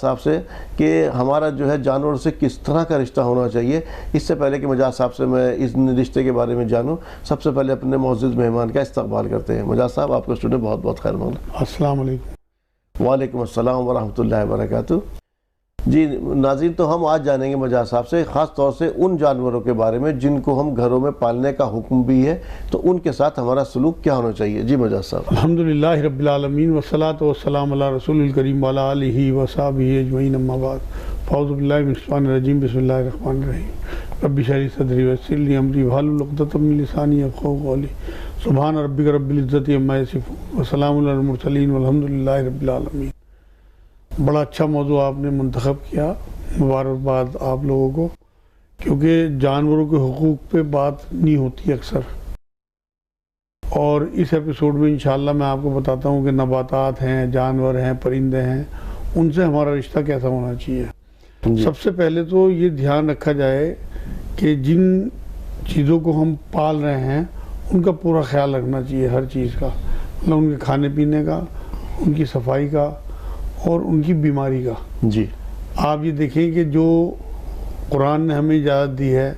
صاحب سے کہ ہمارا جو ہے جانور سے کس طرح کا رشتہ ہونا چاہیے. اس سے پہلے کہ مجاز صاحب سے میں اس رشتے کے بارے میں جانوں، سب سے پہلے اپنے معزز مہمان کا استقبال کرتے ہیں. مجاز صاحب، آپ کو اسٹوڈیو بہت بہت خیر مقدم. السلام علیکم. وعلیکم السلام ورحمۃ اللہ وبرکاتہ. جی ناظرین، تو ہم آج جانیں گے مجاز صاحب سے خاص طور سے ان جانوروں کے بارے میں جن کو ہم گھروں میں پالنے کا حکم بھی ہے، تو ان کے ساتھ ہمارا سلوک کیا ہونا چاہیے. جی مجاز صاحب. الحمدللہ رب العالمین والصلاة والسلام علی رسول الکریم وعلی آلہ وصحبہ اجمعین، اما بعد. اعوذ باللہ من الشیطان الرجیم، بسم اللہ الرحمن الرحیم. رب اشرح لی صدری ویسر لی امری واحلل عقدۃ من لسانی یفقہوا قولی. سبحان ربک رب العزۃ عما یصفون وسلام علی المرسلین والحمدللہ رب العالمین. بڑا اچھا موضوع آپ نے منتخب کیا، مبارکباد آپ لوگوں کو، کیونکہ جانوروں کے حقوق پہ بات نہیں ہوتی اکثر. اور اس ایپیسوڈ میں انشاءاللہ میں آپ کو بتاتا ہوں کہ نباتات ہیں، جانور ہیں، پرندے ہیں، ان سے ہمارا رشتہ کیسا ہونا چاہیے. سب سے پہلے تو یہ دھیان رکھا جائے کہ جن چیزوں کو ہم پال رہے ہیں ان کا پورا خیال رکھنا چاہیے، ہر چیز کا، مطلب ان کے کھانے پینے کا، ان کی صفائی کا اور ان کی بیماری کا. جی آپ یہ دیکھیں کہ جو قرآن نے ہمیں اجازت دی ہے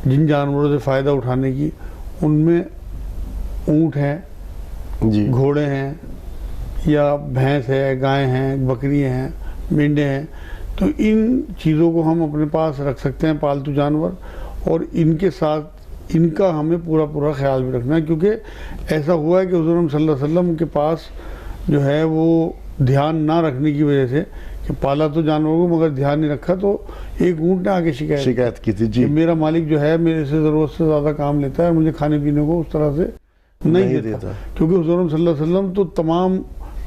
جن جانوروں سے فائدہ اٹھانے کی، ان میں اونٹ ہیں، جی گھوڑے ہیں، یا بھینس ہے، گائے ہیں، بکریاں ہیں، مینڈے ہیں. تو ان چیزوں کو ہم اپنے پاس رکھ سکتے ہیں، پالتو جانور، اور ان کے ساتھ ان کا ہمیں پورا خیال بھی رکھنا ہے. کیونکہ ایسا ہوا ہے کہ حضور صلی اللہ علیہ وسلم کے پاس جو ہے وہ دھیان نہ رکھنے کی وجہ سے، کہ پالا تو جانوروں کو مگر دھیان نہیں رکھا، تو ایک اونٹ نے آگے شکایت کی تھی. جی کہ میرا مالک جو ہے میرے سے ضرورت سے زیادہ کام لیتا ہے اور مجھے کھانے پینے کو اس طرح سے نہیں دیتا. کیونکہ حضور صلی اللہ علیہ وسلم تو تمام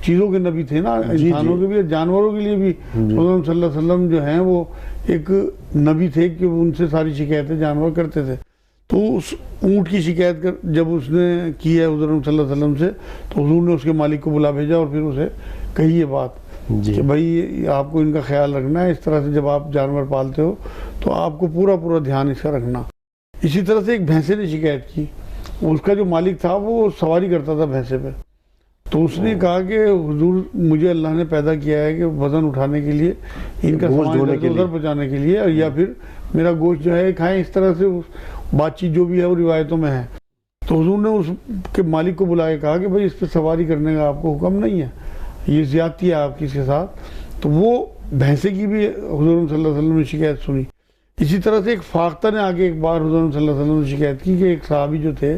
چیزوں کے نبی تھے نا، انسانوں کے بھی اور جانوروں کے لیے بھی. حضور صلی اللہ علیہ وسلم جو ہیں وہ ایک نبی تھے کہ ان سے ساری شکایتیں جانور کرتے تھے. تو اس اونٹ کی شکایت جب اس نے کی ہے حضور صلی اللہ علیہ وسلم سے، تو حضور نے اس کے مالک کو بلا بھیجا اور پھر اسے کہی یہ بات کہ بھائی آپ کو ان کا خیال رکھنا ہے. اس طرح سے جب آپ جانور پالتے ہو تو آپ کو پورا دھیان اس کا رکھنا. اسی طرح سے ایک بھینسے نے شکایت کی. اس کا جو مالک تھا وہ سواری کرتا تھا بھینسے پہ. تو اس نے کہا کہ حضور مجھے اللہ نے پیدا کیا ہے کہ وزن اٹھانے کے لیے، ان کا سامان ادھر پہنچانے کے لیے، یا پھر میرا گوشت جو ہے کھائیں. اس طرح سے بات چیت جو بھی ہے وہ روایتوں میں ہے. تو حضور نے اس کے مالک کو بلا کے کہا کہ بھائی اس پہ سواری کرنے کا آپ کو حکم نہیں ہے، یہ زیادتی ہے آپ کی اس کے ساتھ. تو وہ بھینسے کی بھی حضور صلی اللہ علیہ وسلم نے شکایت سنی. اسی طرح سے ایک فاختہ نے آگے ایک بار حضور صلی اللہ علیہ وسلم نے شکایت کی کہ ایک صحابی جو تھے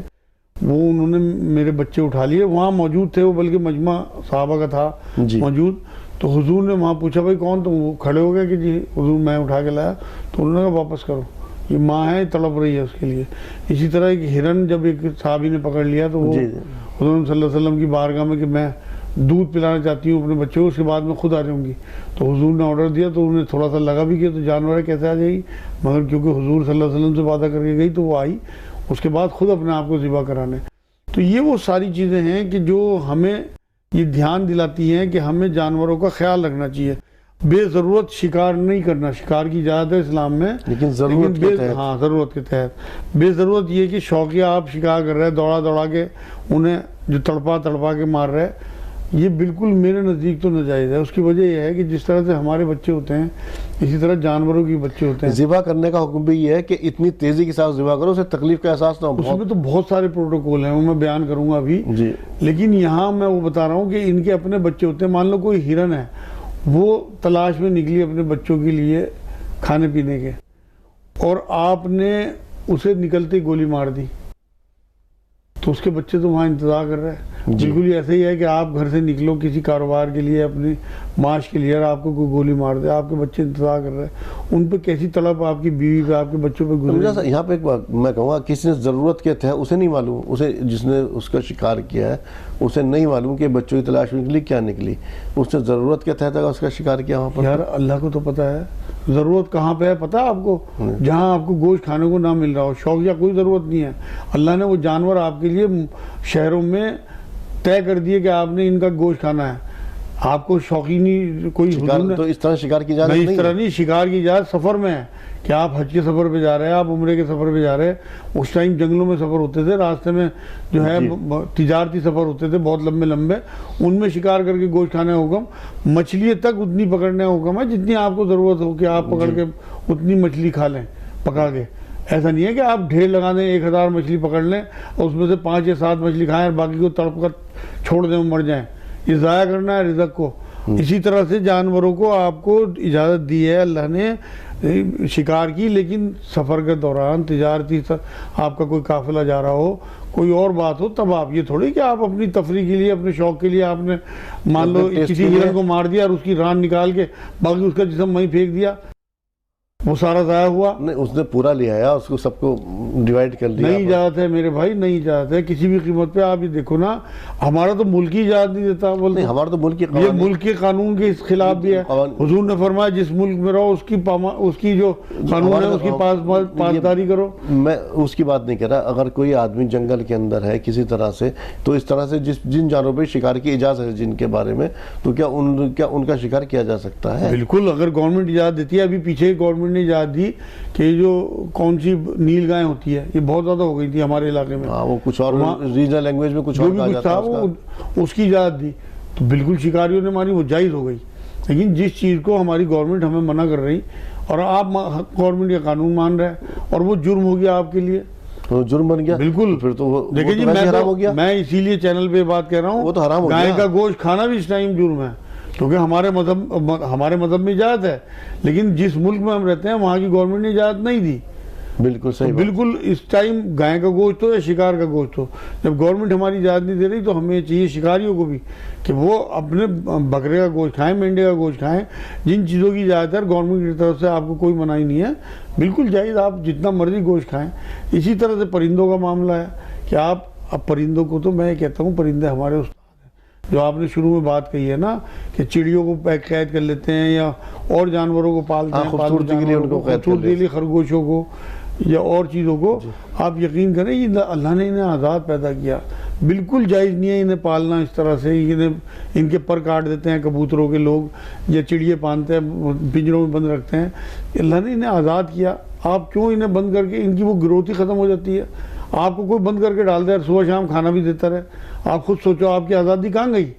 وہ انہوں نے میرے بچے اٹھا لیے. وہاں موجود تھے وہ، بلکہ مجمع صحابہ کا تھا موجود. تو حضور نے وہاں پوچھا بھائی کون؟ تو وہ کھڑے ہو گئے کہ جی حضور میں اٹھا کے لایا. تو انہوں نے کہا واپس کرو، یہ ماں ہے تڑپ رہی ہے اس کے لیے. اسی طرح ایک ہرن جب ایک صحابی نے پکڑ لیا تو وہ حضور صلی اللہ علیہ وسلم کی بارگاہ میں کہ میں دودھ پلانا چاہتی ہوں اپنے بچوں کو، اس کے بعد میں خود آ جاؤں گی. تو حضور نے آرڈر دیا تو انہیں تھوڑا سا لگا بھی کہ تو جانور کیسے آ جائے گی، مگر کیونکہ حضور صلی اللہ علیہ وسلم سے وعدہ کر کے گئی تو وہ آئی. اس کے بعد خود اپنے آپ کو ذبح کرانے. تو یہ وہ ساری چیزیں ہیں کہ جو ہمیں یہ دھیان دلاتی ہیں کہ ہمیں جانوروں کا خیال رکھنا چاہیے. بے ضرورت شکار نہیں کرنا. شکار کی اجازت ہے اسلام میں، لیکن ضرورت کے تحت. بے ضرورت یہ کہ شوقیہ آپ شکار کر رہے ہیں، دوڑا کے انہیں جو تڑپا کے مار رہے، یہ بالکل میرے نزدیک تو ناجائز ہے. اس کی وجہ یہ ہے کہ جس طرح سے ہمارے بچے ہوتے ہیں اسی طرح جانوروں کے بچے ہوتے ہیں. ذبح کرنے کا حکم بھی یہ ہے کہ اتنی تیزی کے ساتھ ذبح کرو، اسے تکلیف کا احساس نہ ہو. اس میں تو بہت سارے پروٹوکول ہیں، وہ میں بیان کروں گا ابھی. لیکن یہاں میں وہ بتا رہا ہوں کہ ان کے اپنے بچے ہوتے ہیں. مان لو کوئی ہرن ہے، وہ تلاش میں نکلی اپنے بچوں کے لیے کھانے پینے کے، اور آپ نے اسے نکلتے گولی مار دی، تو اس کے بچے تو وہاں انتظار کر رہے ہیں. بالکل ایسا ہی ہے کہ آپ گھر سے نکلو کسی کاروبار کے لیے، اپنی معاش کے لیے، اور آپ کو کوئی گولی مار دے، آپ کے بچے انتظار کر رہے ہیں. ان پہ کیسی طلب آپ کی بیوی پہ، آپ کے بچوں پہ گزرے. یہاں پہ ایک بات میں کہوں گا، کسی نے ضرورت کے تحت اسے نہیں معلوم، اسے جس نے اس کا شکار کیا ہے اسے نہیں معلوم کہ بچوں کی تلاش میں نکلی کیا نکلی. اس نے ضرورت کے تحت اگر اس کا شکار کیا وہاں پر. یار اللہ کو تو پتہ ہے ضرورت کہاں پہ ہے. پتہ ہے آپ کو؟ جہاں آپ کو گوشت کھانے کو نہ مل رہا ہو. شوق یا کوئی ضرورت نہیں ہے. اللہ نے وہ جانور آپ کے لیے شہروں میں طے کر دیے کہ آپ نے ان کا گوشت کھانا ہے. آپ کو شوقینی کوئی حضور تو اس طرح شکار کی اجازت نہیں، اس طرح نہیں، شکار کی اجازت سفر میں ہے کہ آپ حج کے سفر پہ جا رہے ہیں، آپ عمرے کے سفر پہ جا رہے ہیں، اس ٹائم جنگلوں میں سفر ہوتے تھے، راستے میں جو ہے تجارتی سفر ہوتے تھے بہت لمبے لمبے، ان میں شکار کر کے گوشت کھانے حکم، مچھلی تک اتنی پکڑنے حکم ہے جتنی آپ کو ضرورت ہو کہ آپ پکڑ کے اتنی مچھلی کھا لیں پکا کے. ایسا نہیں ہے کہ آپ ڈھیر لگا دیں 1000 مچھلی پکڑ لیں اور اس میں سے 5 یا 7 مچھلی کھائیں اور باقی کو تڑپ کر چھوڑ دیں مر جائیں. یہ ضائع کرنا ہے رزق کو. اسی طرح سے جانوروں کو آپ کو اجازت دی ہے اللہ نے شکار کی، لیکن سفر کے دوران تجارتی آپ کا کوئی قافلہ جا رہا ہو، کوئی اور بات ہو، تب آپ یہ تھوڑی کہ آپ اپنی تفریح کے لیے اپنے شوق کے لیے آپ نے مان لو کسی ہرن کو مار دیا اور اس کی ران نکال کے باقی اس کا جسم وہیں پھینک دیا، وہ سارا ضائع ہوا. نہیں، اس نے پورا لیا ہے، اس کو سب کو ڈیوائیڈ کر دیا. نہیں اجازت ہے میرے بھائی، نہیں اجازت ہے کسی بھی قیمت پہ. آپ یہ دیکھو نا، ہمارا تو ملک ہی اجازت نہیں دیتا. نہیں، ہمارا تو ملک یہ ملک کے قانون کے خلاف بھی ہے. حضور نے فرمایا جس ملک میں رہو اس کی جو قانون ہے اس کی پاسداری کرو. میں اس کی بات نہیں کر رہا. اگر کوئی آدمی جنگل کے اندر ہے کسی طرح سے، تو اس طرح سے جن جانوروں پہ شکار کی اجازت ہے جن کے بارے میں، تو کیا ان کا شکار کیا جا سکتا ہے؟ بالکل، اگر گورنمنٹ اجازت دیتی ہے. ابھی پیچھے گورنمنٹ نے اجازت دی کہ جو کون سی نیل گائیں ہوتی ہے، یہ بہت زیادہ ہو گئی تھی ہمارے علاقے میں. وہ کچھ اور ریجنل لینگویج میں کچھ اور کہا جاتا ہے، اس کی اجازت دی تو بالکل شکاریوں نے مانی، وہ جائز ہو گئی. لیکن جس چیز کو ہماری گورنمنٹ ہمیں منع کر رہی اور آپ گورنمنٹ کا قانون مان رہے ہیں اور وہ جرم ہو گیا آپ کے لیے، تو جرم بن گیا. بالکل. پھر تو دیکھیں جی، میں اسی لیے چینل پہ بات کہہ رہا ہوں، وہ تو حرام ہو گیا. گائے کا گوشت کھانا بھی اس ٹائم جرم ہے، کیونکہ ہمارے مذہب میں اجازت ہے، لیکن جس ملک میں ہم رہتے ہیں وہاں کی گورنمنٹ نے اجازت نہیں دی. بالکل صحیح. بالکل اس ٹائم گائے کا گوشت ہو یا شکار کا گوشت ہو، جب گورنمنٹ ہماری اجازت نہیں دے رہی تو ہمیں چاہیے شکاریوں کو بھی کہ وہ اپنے بکرے کا گوشت کھائیں، مینڈے کا گوشت کھائیں. جن چیزوں کی اجازت ہے گورنمنٹ کی طرف سے آپ کو کوئی منائی نہیں ہے، بالکل جائز، آپ جتنا مرضی گوشت کھائیں. اسی طرح سے پرندوں کا معاملہ ہے کہ آپ اب پرندوں کو تو میں کہتا ہوں پرندے ہمارے استاد ہیں. جو آپ نے شروع میں بات کہی ہے نا کہ چڑیوں کو قید کر لیتے ہیں یا اور جانوروں کو پالتے ہیں، خوبصورتی کے لیے ان کو قید کر لیتے ہیں، خرگوشوں کو یا اور چیزوں کو. آپ یقین کریں یہ اللہ نے انہیں آزاد پیدا کیا، بالکل جائز نہیں ہے انہیں پالنا اس طرح سے. ان کے پر کاٹ دیتے ہیں کبوتروں کے لوگ یا چڑیے باندھتے ہیں پنجروں میں بند رکھتے ہیں. اللہ نے انہیں آزاد کیا، آپ کیوں انہیں بند کر کے، ان کی وہ گروتھی ختم ہو جاتی ہے. آپ کو کوئی بند کر کے ڈال دے، صبح شام کھانا بھی دیتا رہے، آپ خود سوچو آپ کی آزادی کہاں گئی.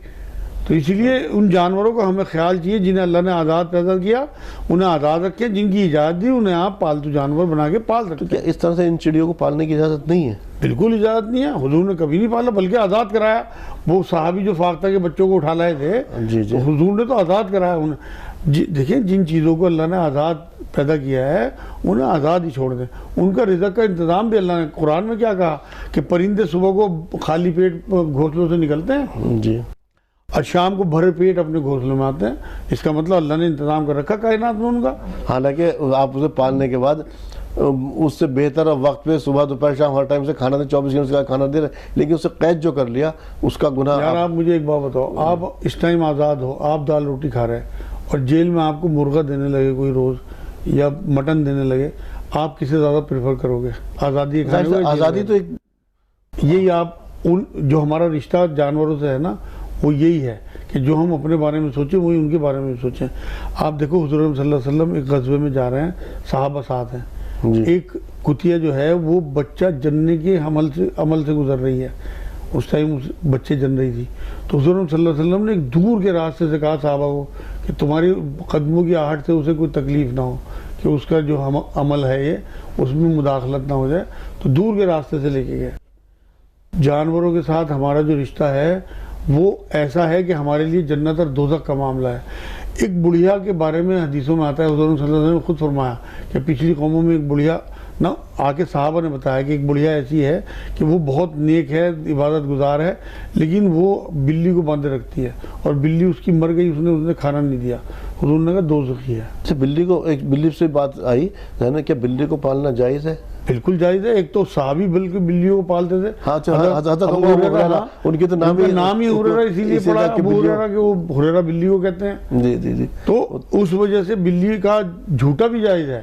تو اسی لیے ان جانوروں کو ہمیں خیال چاہیے جنہیں اللہ نے آزاد پیدا کیا انہیں آزاد رکھیں، جن کی اجازت دی انہیں آپ پالتو جانور بنا کے پال سکتے ہیں. کیا اس طرح سے ان چڑیوں کو پالنے کی اجازت نہیں ہے؟ بالکل اجازت نہیں ہے. حضور نے کبھی نہیں پالا بلکہ آزاد کرایا. وہ صحابی جو فاختہ کے بچوں کو اٹھا لائے تھے، حضور نے تو آزاد کرایا انہیں. دیکھیں جن چیزوں کو اللہ نے آزاد پیدا کیا ہے انہیں آزاد ہی چھوڑ دیں. ان کا رزق کا انتظام بھی اللہ نے قرآن میں کیا کہا کہ پرندے صبح کو خالی پیٹ گھونسلوں سے نکلتے ہیں جی، اور شام کو بھرے پیٹ اپنے گھونسلوں میں آتے ہیں. اس کا مطلب اللہ نے انتظام کر رکھا کائنات میں ان کا. حالانکہ آپ اسے پالنے کے بعد اس سے بہتر وقت پہ صبح دوپہر شام ہر ٹائم سے کھانا دے، 24 گھنٹے کا کھانا دے رہے، لیکن اسے قید جو کر لیا اس کا گناہ. یار آپ مجھے ایک بات بتاؤ، آپ اس ٹائم آزاد ہو، آپ دال روٹی کھا رہے ہیں اور جیل میں آپ کو مرغا دینے لگے کوئی روز یا مٹن دینے لگے، آپ کسے زیادہ پریفر کرو گے؟ آزادی آزادی تو یہی آپ جو ہمارا رشتہ جانوروں سے ہے نا وہ یہی ہے کہ جو ہم اپنے بارے میں سوچیں وہی ان کے بارے میں سوچیں. آپ دیکھو حضور صلی اللہ علیہ وسلم ایک غزوے میں جا رہے ہیں، صحابہ ساتھ ہیں. ایک کتیا جو ہے وہ بچہ جننے کے عمل سے گزر رہی ہے، اس ٹائم بچے جن رہی تھی. تو حضور صلی اللہ علیہ وسلم نے ایک دور کے راستے سے کہا صحابہ کو کہ تمہاری قدموں کی آہٹ سے اسے کوئی تکلیف نہ ہو، کہ اس کا جو عمل ہے یہ اس میں مداخلت نہ ہو جائے. تو دور کے راستے سے لے کے گئے. جانوروں کے ساتھ ہمارا جو رشتہ ہے وہ ایسا ہے کہ ہمارے لیے جنت اور دوزخ کا معاملہ ہے. ایک بڑھیا کے بارے میں حدیثوں میں آتا ہے، حضور صلی اللہ علیہ وسلم نے خود فرمایا کہ پچھلی قوموں میں ایک بڑھیا نہ آ کے صحابہ نے بتایا کہ ایک بڑھیا ایسی ہے کہ وہ بہت نیک ہے، عبادت گزار ہے، لیکن وہ بلی کو باندھے رکھتی ہے اور بلی اس کی مر گئی، اس نے کھانا نہیں دیا. حضور نے کہا دوزخی ہے. اچھا، بلی سے بات آئی ہے نا، کیا بلی کو پالنا جائز ہے؟ بالکل جائز ہے. ایک تو صحابی بلکہ بلیوں کو پالتے تھے. ان کے تو نام ہی ہریرہ اسی لیے پڑا ابو ہریرہ کہ وہ ہریرہ بلی کو کہتے ہیں. جی جی جی. تو اس وجہ سے بلی کا جھوٹا بھی جائز ہے.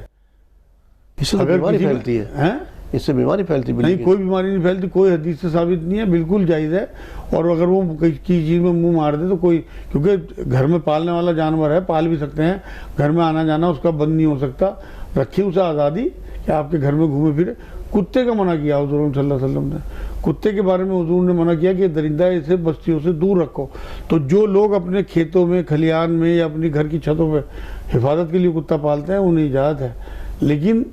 اس سے بیماری پھیلتی ہے. اس سے بیماری پھیلتی نہیں، کوئی بیماری نہیں پھیلتی، کوئی حدیث سے ثابت نہیں ہے، بالکل جائز ہے. اور اگر وہ کسی چیز میں منہ مار دے تو کوئی، کیونکہ گھر میں پالنے والا جانور ہے، پال بھی سکتے ہیں، گھر میں آنا جانا اس کا بند نہیں ہو سکتا. رکھیے اسے آزادی کہ آپ کے گھر میں گھومے پھرے. کتے کا منع کیا حضور صلی اللہ علیہ وسلم نے. کتے کے بارے میں حضور نے منع کیا کہ درندہ اسے بستیوں سے دور رکھو. تو جو لوگ اپنے کھیتوں میں، کھلیان میں یا اپنی گھر کی چھتوں پہ حفاظت کے لیے کتا پالتے ہیں انہیں اجازت ہے. لیکن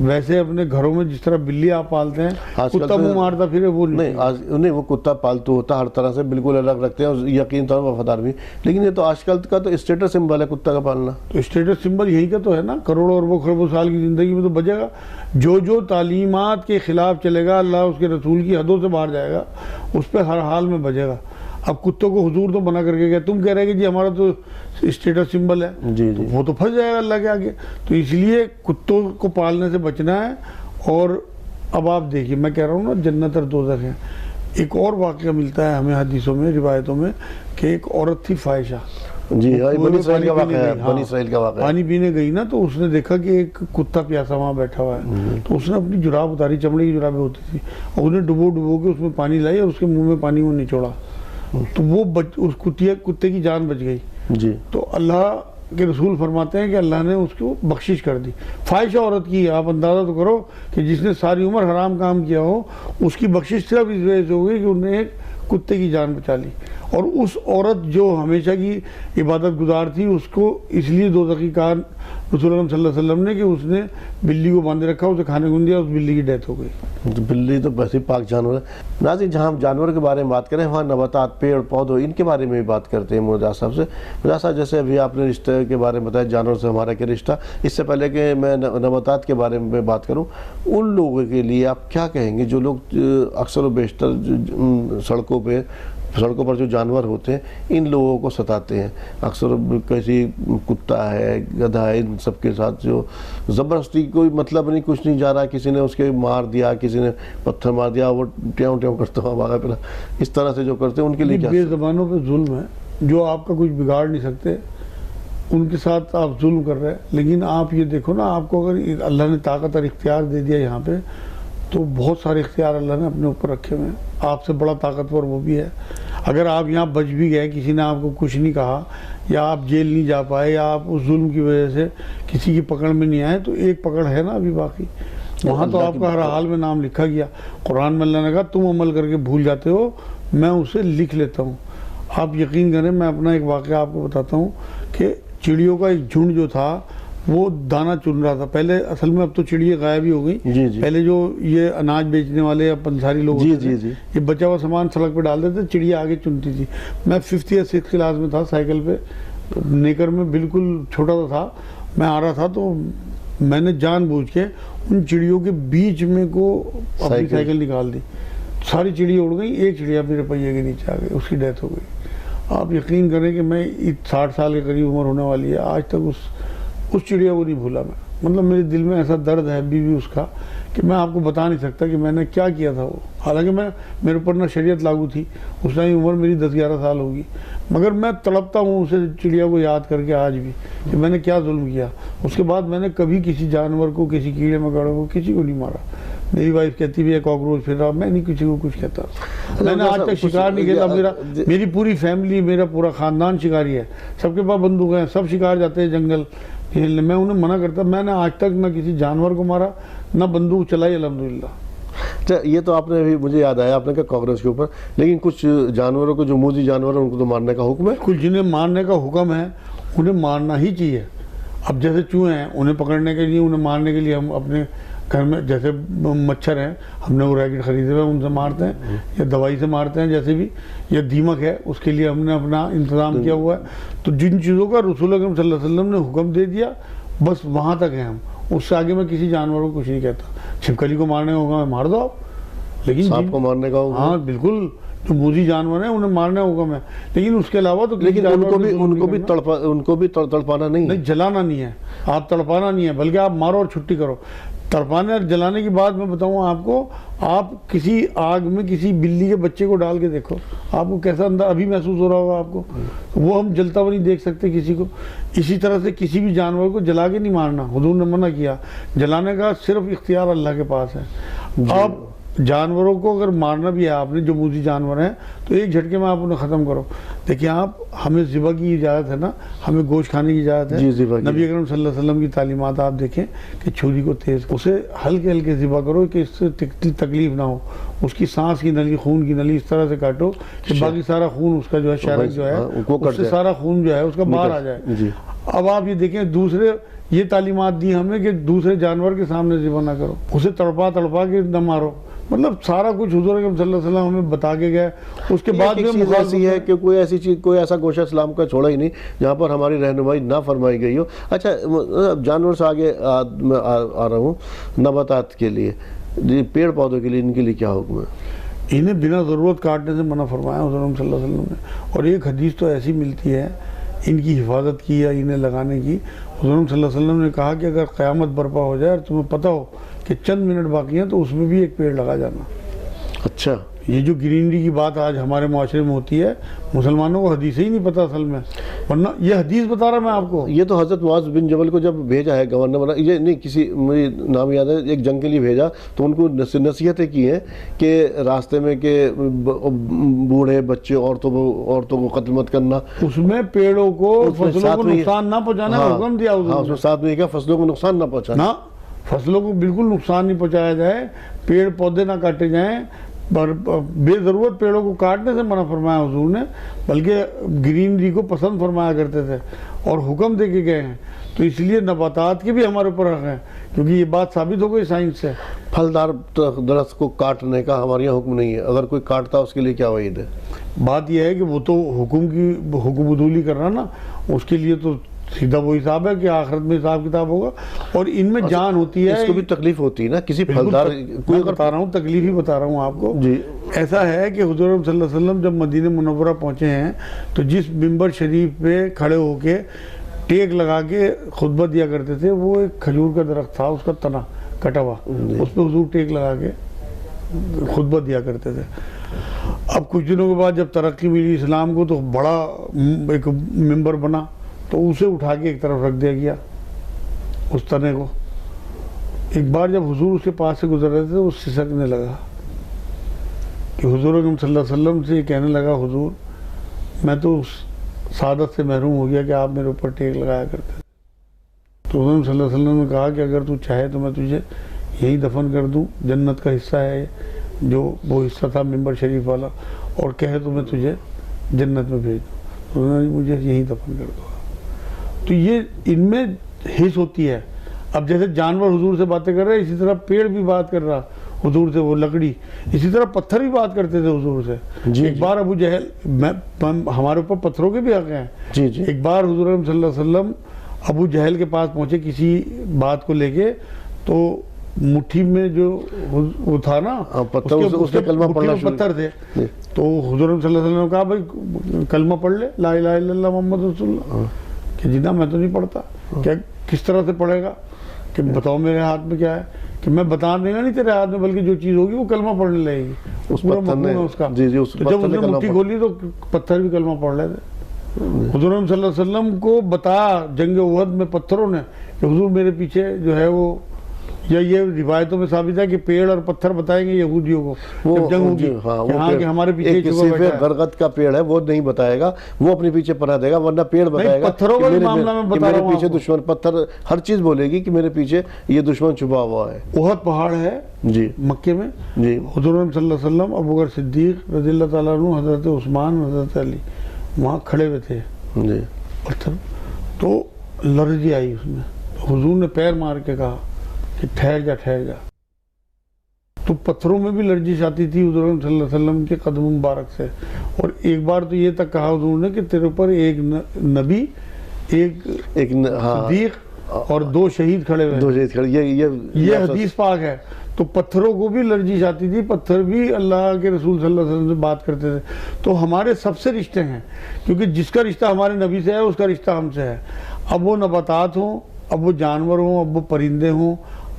ویسے اپنے گھروں میں جس طرح بلی آپ پالتے ہیں، کتا منہ مارتا پھرے، وہ نہیں. وہ کتا پالتو ہوتا ہر طرح سے، بالکل الگ رکھتے ہیں اور یقین طور پر وفادار بھی. لیکن یہ تو آج کل کا تو اسٹیٹس سمبل ہے کتا کا پالنا. تو اسٹیٹس سمبل یہی کا تو ہے نا. کروڑوں اربوں خربوں سال کی زندگی میں تو بچے گا. جو تعلیمات کے خلاف چلے گا، اللہ اس کے رسول کی حدوں سے باہر جائے گا، اس پہ ہر حال میں بچے گا. اب کتوں کو حضور تو منع کر کے گئے، تم کہہ رہے کہ جی ہمارا تو اسٹیٹس سمبل ہے، وہ تو پھنس جائے گا اللہ کے آگے. تو اس لیے کتوں کو پالنے سے بچنا ہے. اور اب آپ دیکھیے، میں کہہ رہا ہوں نا جنت اور دوزخ ہے. ایک اور واقعہ ملتا ہے ہمیں حدیثوں میں، روایتوں میں، کہ ایک عورت تھی فاحشہ. جی بنی اسرائیل کا واقعہ ہے. بنی اسرائیل کا واقعہ ہے. پانی پینے گئی نا، تو اس نے دیکھا کہ ایک کتا پیاسا وہاں بیٹھا ہوا ہے. تو اس نے اپنی جراب اتاری، چمڑے کی جرابیں ہوتی تھی، اور انہیں ڈبو کے اس میں پانی لائی اور اس کے منہ میں پانی وہ نچوڑا. تو وہ اس کتے کی جان بچ گئی. جی. تو اللہ کے رسول فرماتے ہیں کہ اللہ نے اس کو بخشش کر دی. فاحشہ عورت کی، آپ اندازہ تو کرو کہ جس نے ساری عمر حرام کام کیا ہو، اس کی بخشش صرف اس وجہ سے ہو گئی کہ انہوں نے ایک کتے کی جان بچا لی. اور اس عورت جو ہمیشہ کی عبادت گزار تھی، اس کو اس لیے دوزخی کہا رسول اللہ صلی اللہ علیہ وسلم نے کہ اس نے بلی کو باندھے رکھا، اسے کھانے کو دیا، اس بلی کی ڈیتھ ہو گئی. بلی تو ویسے پاک جانور ہے. ناظرین، جہاں ہم جانور کے بارے میں بات کریں، وہاں نباتات، پیڑ پودوں، ان کے بارے میں بھی بات کرتے ہیں مجاز صاحب سے. مجاز صاحب، جیسے ابھی آپ نے رشتے کے بارے میں بتایا، جانور سے ہمارا کیا رشتہ، اس سے پہلے کہ میں نباتات کے بارے میں بات کروں، ان لوگوں کے لیے آپ کیا کہیں گے جو لوگ اکثر و بیشتر سڑکوں پر جو جانور ہوتے ہیں، ان لوگوں کو ستاتے ہیں؟ اکثر کسی کتا ہے، گدھا ہے، ان سب کے ساتھ جو زبردستی، کوئی مطلب نہیں، کچھ نہیں جا رہا، کسی نے اس کے مار دیا، کسی نے پتھر مار دیا، وہ ٹیوں ٹیوں کرتا ہوا بھاگا پھرا، اس طرح سے جو کرتے ہیں ان کے لیے کیا؟ بے زبانوں پہ ظلم ہے، جو آپ کا کچھ بگاڑ نہیں سکتے، ان کے ساتھ آپ ظلم کر رہے ہیں. لیکن آپ یہ دیکھو نا، آپ کو اگر اللہ نے طاقت اور اختیار دے دیا یہاں پہ، تو بہت سارے اختیار اللہ نے اپنے اوپر رکھے ہوئے ہیں. آپ سے بڑا طاقتور وہ بھی ہے. اگر آپ یہاں بچ بھی گئے، کسی نے آپ کو کچھ نہیں کہا، یا آپ جیل نہیں جا پائے، یا آپ اس ظلم کی وجہ سے کسی کی پکڑ میں نہیں آئے، تو ایک پکڑ ہے نا ابھی باقی. وہاں تو آپ کا ہر حال میں نام لکھا گیا. قرآن میں اللہ نے کہا تم عمل کر کے بھول جاتے ہو، میں اسے لکھ لیتا ہوں. آپ یقین کریں، میں اپنا ایک واقعہ آپ کو بتاتا ہوں کہ چڑیوں کا ایک جھنڈ جو تھا، وہ دانہ چن رہا تھا. پہلے اصل میں اب تو چڑیاں غائب ہی ہو گئی. پہلے جو یہ اناج بیچنے والے یا پنساری لوگ یہ بچا ہوا سامان سڑک پہ ڈال دیتے، چڑیا آگے چنتی تھی. میں 5th یا 6th کلاس میں تھا، سائیکل پہ نیکر میں بالکل چھوٹا سا تھا، میں آ رہا تھا، تو میں نے جان بوجھ کے ان چڑیوں کے بیچ میں کو اپنی سائیکل نکال دی. ساری چڑیا اڑ گئی، ایک چڑیا میرے پہیے کے نیچے آ گئی، اس کی ڈیتھ ہو گئی. آپ یقین کریں کہ میں 60 سال کے قریب عمر ہونے والی ہے، آج تک اس چڑیا کو نہیں بھولا میں. مطلب میرے دل میں ایسا درد ہے بیوی اس کا کہ میں آپ کو بتا نہیں سکتا کہ میں نے کیا کیا تھا. وہ حالانکہ میرے اوپر نہ شریعت لاگو تھی، اس ٹائم عمر میری 10-11 سال ہوگی، مگر میں تڑپتا ہوں اسے چڑیا کو یاد کر کے آج بھی کہ میں نے کیا ظلم کیا. اس کے بعد میں نے کبھی کسی جانور کو، کسی کیڑے مکوڑے کو، کسی کو نہیں مارا. میری وائف کہتی بھی ہے کاکروچ پھر رہا، میں نہیں کسی کو کچھ کہتا. میں نے آج تک شکار نہیں کیا. میری پوری فیملی، میرا پورا خاندان شکاری ہے، سب کے پاس بندوق ہیں، سب شکار جاتے ہیں جنگل. میں انہیں منع کرتا، میں نے آج تک نہ کسی جانور کو مارا، نہ بندوق چلائی، الحمدللہ. اچھا، یہ تو آپ نے ابھی مجھے یاد آیا، آپ نے کہا کاکروچ کے اوپر، لیکن کچھ جانوروں کو جو موذی جانور ہیں ان کو تو مارنے کا حکم ہے. کچھ جنہیں مارنے کا حکم ہے انہیں مارنا ہی چاہیے. اب جیسے چوہے ہیں، انہیں پکڑنے کے لیے، انہیں مارنے کے لیے ہم اپنے گھر میں، جیسے مچھر ہیں، ہم نے وہ ریکٹ خریدے ہوئے ان سے مارتے ہیں، یا دوائی سے مارتے ہیں جیسے بھی، یا دیمک ہے اس کے لیے ہم نے اپنا انتظام کیا ہوا ہے. تو جن چیزوں کا رسول اکرم صلی اللہ علیہ وسلم نے حکم دے دیا، بس وہاں تک ہیں ہم. اس سے آگے میں کسی جانور کو کچھ نہیں کہتا. چھپکلی کو مارنے کا حکم ہے، مار دو آپ. لیکن سانپ کو مارنے کا حکم؟ ہاں بالکل، جو موذی جانور ہیں انہیں مارنے کا حکم ہے. لیکن اس کے علاوہ تو لیکن ان کو بھی تڑپانا نہیں، جلانا نہیں ہے. آپ تڑپانا نہیں ہے، بلکہ آپ مارو اور چھٹی کرو. تڑپانے اور جلانے کی بات میں بتاؤں آپ کو، آپ کسی آگ میں کسی بلی کے بچے کو ڈال کے دیکھو، آپ کو کیسا اندر ابھی محسوس ہو رہا ہوگا آپ کو. وہ ہم جلتا ہوا نہیں دیکھ سکتے کسی کو. اسی طرح سے کسی بھی جانور کو جلا کے نہیں مارنا، حضور نے منع کیا. جلانے کا صرف اختیار اللہ کے پاس ہے. اب جانوروں کو اگر مارنا بھی ہے آپ نے، جو موذی جانور ہیں، تو ایک جھٹکے میں آپ انہیں ختم کرو. دیکھیں آپ، ہمیں ذبح کی اجازت ہے نا، ہمیں گوشت کھانے کی اجازت ہے. نبی اکرم صلی اللہ علیہ وسلم کی تعلیمات آپ دیکھیں کہ چھری کو تیز، اسے ہلکے ہلکے ذبح کرو کہ اس سے تکلیف نہ ہو. اس کی سانس کی نلی، خون کی نلی اس طرح سے کاٹو کہ باقی سارا خون اس کا جو ہے شارک جو ہے اس سے سارا خون جو ہے اس کا باہر آ جائے. اب آپ یہ دیکھیں، دوسرے یہ تعلیمات دی ہمیں کہ دوسرے جانور کے سامنے ذبح نہ کرو، اسے تڑپا کے نہ مارو. مطلب سارا کچھ حضور اکرم صلی اللہ علیہ وسلم ہمیں بتا کے گئے. اس کے بعد ایک چیز ایسی ہے کہ کوئی ایسی چیز، کوئی ایسا گوشہ اسلام کا چھوڑا ہی نہیں جہاں پر ہماری رہنمائی نہ فرمائی گئی ہو. اچھا جانور سے آگے میں آ رہا ہوں، نباتات کے لیے، پیڑ پودوں کے لیے ان کے لیے کیا حکم ہے؟ انہیں بنا ضرورت کاٹنے سے منع فرمایا حضور صلی اللہ علیہ وسلم نے. اور ایک حدیث تو ایسی ملتی ہے ان کی حفاظت کی یا انہیں لگانے کی. حضور صلی اللہ علیہ وسلم نے کہا کہ اگر قیامت برپا ہو جائے اور تمہیں پتہ ہو کہ چند منٹ باقی ہیں تو اس میں بھی ایک پیڑ لگا جانا. اچھا، یہ جو گرینری کی بات آج ہمارے معاشرے میں ہوتی ہے، مسلمانوں کو حدیث ہی نہیں پتہ اصل میں، ورنہ یہ حدیث بتا رہا میں آپ کو. یہ تو حضرت معاذ بن جبل کو جب بھیجا ہے گورنر بنا، یہ نہیں کسی مجھے نام یاد ہے، ایک جنگ کے لیے بھیجا تو ان کو نصیحتیں کی ہیں کہ راستے میں کہ بوڑھے بچے عورتوں کو قتل مت کرنا، اس میں پیڑوں کو فصلوں کو نقصان نہ پہنچانا کا حکم دیا. اس میں ساتھ میں یہ کہا فصلوں کو نقصان نہ پہنچانا، فصلوں کو بالکل نقصان نہیں پہنچایا جائے، پیڑ پودے نہ کاٹے جائیں. بے ضرورت پیڑوں کو کاٹنے سے منع فرمایا حضور نے، بلکہ گرینری کو پسند فرمایا کرتے تھے اور حکم دے کے گئے ہیں. تو اس لیے نباتات کے بھی ہمارے اوپر حق ہیں، کیونکہ یہ بات ثابت ہو گئی سائنس سے. پھلدار درخت کو کاٹنے کا ہمارے یہاں حکم نہیں ہے، اگر کوئی کاٹتا اس کے لیے کیا وعید ہے؟ بات یہ ہے کہ وہ تو حکم عدولی کر رہا نا، اس کے لیے تو سیدھا وہ حساب ہے کہ آخرت میں حساب کتاب ہوگا. اور ان میں جان ہوتی ہے، اس کو بھی تکلیف ہوتی ہے نا کسی پھلدار. کوئی بتا رہا ہوں، تکلیف ہی بتا رہا ہوں آپ کو. جی ایسا ہے کہ حضور صلی اللہ علیہ وسلم جب مدینہ منورہ پہنچے ہیں تو جس ممبر شریف پہ کھڑے ہو کے ٹیک لگا کے خطبہ دیا کرتے تھے، وہ ایک کھجور کا درخت تھا، اس کا تنا کٹا ہوا، اس پہ حضور ٹیک لگا کے خطبہ دیا کرتے تھے. اب کچھ دنوں کے بعد جب ترقی ملی اسلام کو تو بڑا ایک ممبر بنا، تو اسے اٹھا کے ایک طرف رکھ دیا گیا اس تنے کو. ایک بار جب حضور اس کے پاس سے گزر رہے تھے وہ سسکنے لگا کہ حضور اکرم صلی اللہ علیہ وسلم سے یہ کہنے لگا، حضور میں تو اس سعادت سے محروم ہو گیا کہ آپ میرے اوپر ٹیک لگایا کرتے. تو حضور صلی اللہ علیہ وسلم نے کہا کہ اگر تو چاہے تو میں تجھے یہی دفن کر دوں، جنت کا حصہ ہے جو وہ حصہ تھا ممبر شریف والا، اور کہے تو میں تجھے جنت میں بھیج دوں. انہوں نے مجھے یہی دفن کر دو. تو یہ ان میں حص ہوتی ہے. اب جیسے جانور حضور سے باتیں کر رہے ہیں، اسی طرح پیڑ بھی بات کر رہا حضور سے، وہ لکڑی، اسی طرح پتھر بھی بات کرتے تھے حضور سے. ایک بار ابو جہل، ہمارے اوپر پتھروں کے بھی حق ہیں. ایک بار حضور صلی اللہ علیہ وسلم ابو جہل کے پاس پہنچے کسی بات کو لے کے، تو مٹھی میں جو وہ تھا نا پتھر تھے، تو حضور صلی اللہ علیہ وسلم نے کہا بھائی کلمہ پڑھ لے، لا الہ الا اللہ محمد رسول اللہ. کہ جی نا میں تو نہیں پڑھتا. کیا کس طرح سے پڑھے گا؟ کہ بتاؤ میرے ہاتھ میں کیا ہے. کہ میں بتا دیں گا نہیں تیرے ہاتھ میں، بلکہ جو چیز ہوگی وہ کلمہ پڑھنے لگے گی. اس پورا مفہوم ہے اس کا. تو جب اس نے مٹھی کھولی تو پتھر بھی کلمہ پڑھ رہے تھے. حضور صلی اللہ علیہ وسلم کو بتایا جنگ احد میں پتھروں نے کہ حضور میرے پیچھے جو ہے وہ، یا یہ روایتوں میں ثابت ہے کہ پیڑ اور پتھر بتائیں گے یہودیوں کو جب جنگ ہوگی کہ ہمارے پیچھے برگد کا پیڑ ہے وہ نہیں بتائے گا، وہ اپنے پیچھے پناہ دے گا، ورنہ پیڑ بتائے گا پتھروں کا معاملہ میں بتا رہا ہوں. میرے پیچھے دشمن، پتھر ہر چیز بولے گی کہ میرے پیچھے یہ دشمن چھپا ہوا ہے. احد پہاڑ ہے جی مکے میں. جی حضور صلی اللہ علیہ وسلم، ابوبکر صدیق رضی اللہ تعالیٰ عنہ، حضرت عثمان، حضرت علی وہاں کھڑے ہوئے تھے. جی پتھر تو لرزی آئی اس میں. حضور نے پیر مار کے کہا کہ ٹھہر جا ٹھہر جا. تو پتھروں میں بھی لرزش آتی تھی حضور صلی اللہ علیہ وسلم کے قدم مبارک سے. اور ایک بار تو یہ تک کہا حضور نے کہ تیرے اوپر ایک نبی، ایک صدیق اور 2 شہید کھڑے ہوئے. یہ حدیث پاک ہے. تو پتھروں کو بھی لرزش آتی تھی، پتھر بھی اللہ کے رسول صلی اللہ علیہ وسلم سے بات کرتے تھے. تو ہمارے سب سے رشتے ہیں، کیونکہ جس کا رشتہ ہمارے نبی سے ہے اس کا رشتہ ہم سے ہے. اب وہ نباتات ہوں، اب وہ جانور ہوں، اب وہ پرندے ہوں،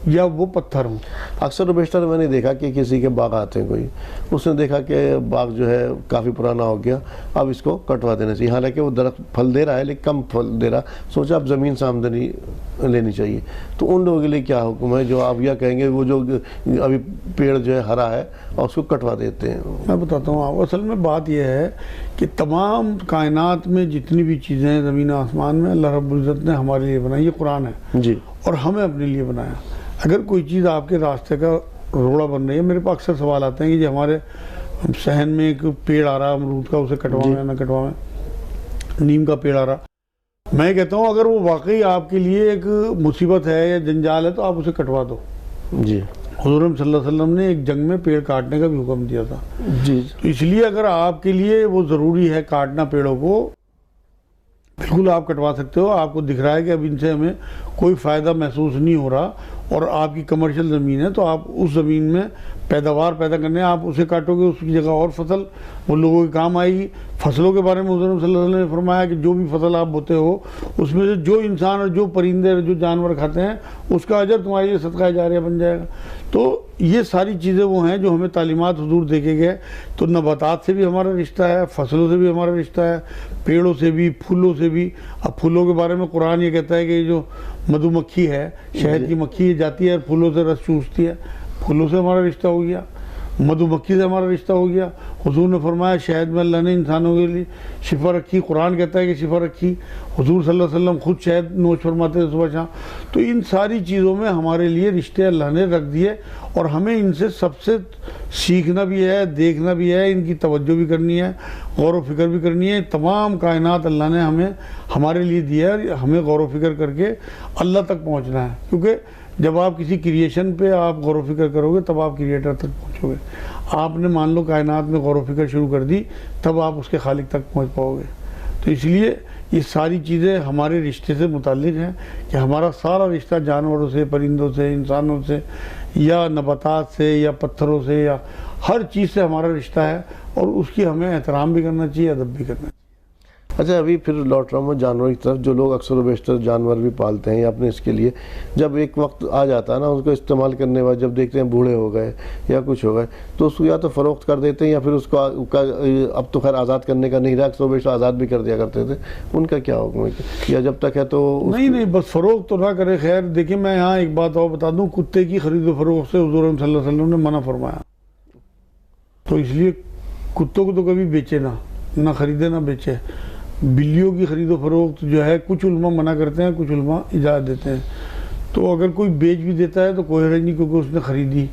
یا وہ پتھر ہوں. اکثر و بیشتر میں نے دیکھا کہ کسی کے باغ آتے ہیں، کوئی اس نے دیکھا کہ باغ جو ہے کافی پرانا ہو گیا، اب اس کو کٹوا دینا چاہیے. حالانکہ وہ درخت پھل دے رہا ہے لیکن کم پھل دے رہا. سوچا اب زمین سے آمدنی لینی چاہیے. تو ان لوگوں کے لیے کیا حکم ہے جو آپ یہ کہیں گے وہ جو ابھی پیڑ جو ہے ہرا ہے اور اس کو کٹوا دیتے ہیں؟ میں بتاتا ہوں آپ، اصل میں بات یہ ہے کہ تمام کائنات میں جتنی بھی چیزیں ہیں زمین و آسمان میں، اللہ رب العزت نے ہمارے لیے بنائی. یہ قرآن ہے جی، اور ہمیں اپنے لیے بنایا. اگر کوئی چیز آپ کے راستے کا روڑا بن رہی ہے، میرے پاس اکثر سوال آتے ہیں کہ جی ہمارے صحن میں ایک پیڑ آ رہا ہے امرود کا، اسے کٹوائیں یا نہ کٹوائیں، نیم کا پیڑ آ رہا. میں کہتا ہوں اگر وہ واقعی آپ کے لیے ایک مصیبت ہے یا جنجال ہے تو آپ اسے کٹوا دو. جی، حضور صلی اللہ علیہ وسلم نے ایک جنگ میں پیڑ کاٹنے کا بھی حکم دیا تھا. جی، تو اس لیے اگر آپ کے لیے وہ ضروری ہے کاٹنا پیڑوں کو، بالکل آپ کٹوا سکتے ہو. آپ کو دکھ رہا ہے کہ اب ان سے ہمیں کوئی فائدہ محسوس نہیں ہو رہا اور آپ کی کمرشل زمین ہے، تو آپ اس زمین میں پیداوار پیدا کرنے آپ اسے کاٹو گے، اس کی جگہ اور فصل وہ لوگوں کے کام آئے گی. فصلوں کے بارے میں حضور صلی اللہ علیہ وسلم نے فرمایا کہ جو بھی فصل آپ بوتے ہو اس میں سے جو انسان اور جو پرندے اور جو جانور کھاتے ہیں اس کا اجر تمہارے لیے صدقہ جاریہ بن جائے گا. تو یہ ساری چیزیں وہ ہیں جو ہمیں تعلیمات حضور دے کے گئے. تو نباتات سے بھی ہمارا رشتہ ہے، فصلوں سے بھی ہمارا رشتہ ہے، پیڑوں سے بھی، پھولوں سے بھی. اب پھولوں کے بارے میں قرآن یہ کہتا ہے کہ یہ جو مدھو مکھی ہے، شہد کی مکھی، یہ جاتی ہے اور پھولوں سے رس چوستی ہے. پھولوں سے ہمارا رشتہ ہو گیا، مدھو مکھی سے ہمارا رشتہ ہو گیا. حضور نے فرمایا شہد میں اللہ نے انسانوں کے لیے شفا رکھی. قرآن کہتا ہے کہ شفا رکھی. حضور صلی اللہ علیہ وسلم خود شہد نوش فرماتے ہیں صبح شام. تو ان ساری چیزوں میں ہمارے لیے رشتے اللہ نے رکھ دیے اور ہمیں ان سے سب سے سیکھنا بھی ہے، دیکھنا بھی ہے، ان کی توجہ بھی کرنی ہے، غور و فکر بھی کرنی ہے. تمام کائنات اللہ نے ہمارے لیے دیا ہے، ہمیں غور و فکر کر کے اللہ تک پہنچنا ہے. کیونکہ جب آپ کسی کریشن پہ آپ غور و فکر کرو گے تب آپ کریٹر تک پہنچو گے. آپ نے مان لو کائنات میں غور و فکر شروع کر دی تب آپ اس کے خالق تک پہنچ پاؤ گے. تو اس لیے یہ ساری چیزیں ہمارے رشتے سے متعلق ہیں کہ ہمارا سارا رشتہ جانوروں سے، پرندوں سے، انسانوں سے یا نباتات سے یا پتھروں سے یا ہر چیز سے ہمارا رشتہ ہے اور اس کی ہمیں احترام بھی کرنا چاہیے، ادب بھی کرنا چاہیے. اچھا، ابھی پھر لوٹ رہا ہوں جانوروں کی طرف. جو لوگ اکثر و بیشتر جانور بھی پالتے ہیں یا اپنے اس کے لیے جب ایک وقت آ جاتا ہے نا اس کو استعمال کرنے کے بعد جب دیکھتے ہیں بوڑھے ہو گئے یا کچھ ہو گئے تو اس کو یا تو فروخت کر دیتے ہیں یا پھر اس کو اب تو خیر آزاد کرنے کا نہیں رہا، اکثر و بیشتر آزاد بھی کر دیا کرتے تھے. ان کا کیا حکم ہے یا جب تک ہے تو نہیں بس فروخت تو نہ کرے. خیر دیکھیں میں یہاں ایک بات اور بتا دوں، کتے کی خرید و فروخت سے حضور صلی اللہ علیہ وسلم نے منع فرمایا. تو اس لیے کتوں کو تو کبھی بیچے نہ خریدے نہ بیچے. بلیوں کی خرید و فروخت جو ہے کچھ علماء منع کرتے ہیں، کچھ علماء اجازت دیتے ہیں. تو اگر کوئی بیچ بھی دیتا ہے تو کوئی حرج نہیں کیونکہ اس نے خریدی.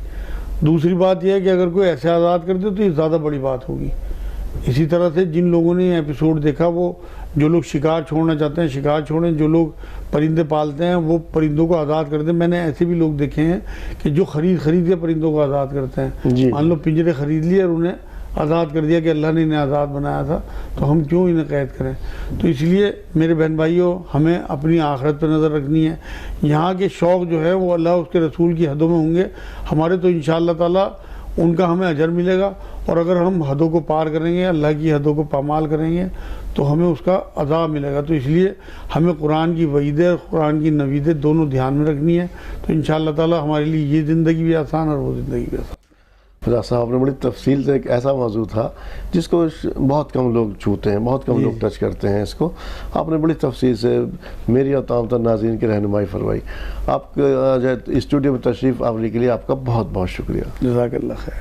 دوسری بات یہ ہے کہ اگر کوئی ایسے آزاد کر دے تو یہ زیادہ بڑی بات ہوگی. اسی طرح سے جن لوگوں نے ایپیسوڈ دیکھا وہ جو لوگ شکار چھوڑنا چاہتے ہیں شکار چھوڑیں، جو لوگ پرندے پالتے ہیں وہ پرندوں کو آزاد کر دیں. میں نے ایسے بھی لوگ دیکھے ہیں کہ جو خرید کے پرندوں کو آزاد کرتے ہیں. مان لو پنجرے خرید لیے اور انہیں آزاد کر دیا کہ اللہ نے انہیں آزاد بنایا تھا تو ہم کیوں انہیں قید کریں. تو اس لیے میرے بہن بھائیوں ہمیں اپنی آخرت پہ نظر رکھنی ہے. یہاں کے شوق جو ہے وہ اللہ اس کے رسول کی حدوں میں ہوں گے ہمارے، تو انشاءاللہ تعالیٰ ان کا ہمیں اجر ملے گا. اور اگر ہم حدوں کو پار کریں گے، اللہ کی حدوں کو پامال کریں گے تو ہمیں اس کا عذاب ملے گا. تو اس لیے ہمیں قرآن کی وعیدیں اور قرآن کی نویدیں دونوں دھیان میں رکھنی ہے. تو انشاءاللہ تعالیٰ ہمارے لیے یہ زندگی بھی آسان اور وہ زندگی بھی آسان. فضا صاحب نے بڑی تفصیل سے ایک ایسا موضوع تھا جس کو بہت کم لوگ چھوتے ہیں، بہت کم لوگ ٹچ کرتے ہیں. اس کو آپ نے بڑی تفصیل سے میری اور تمام تر ناظرین کی رہنمائی فرمائی. آپ اسٹوڈیو میں تشریف آوری کے لیے آپ کا بہت بہت شکریہ. جزاک اللہ خیر.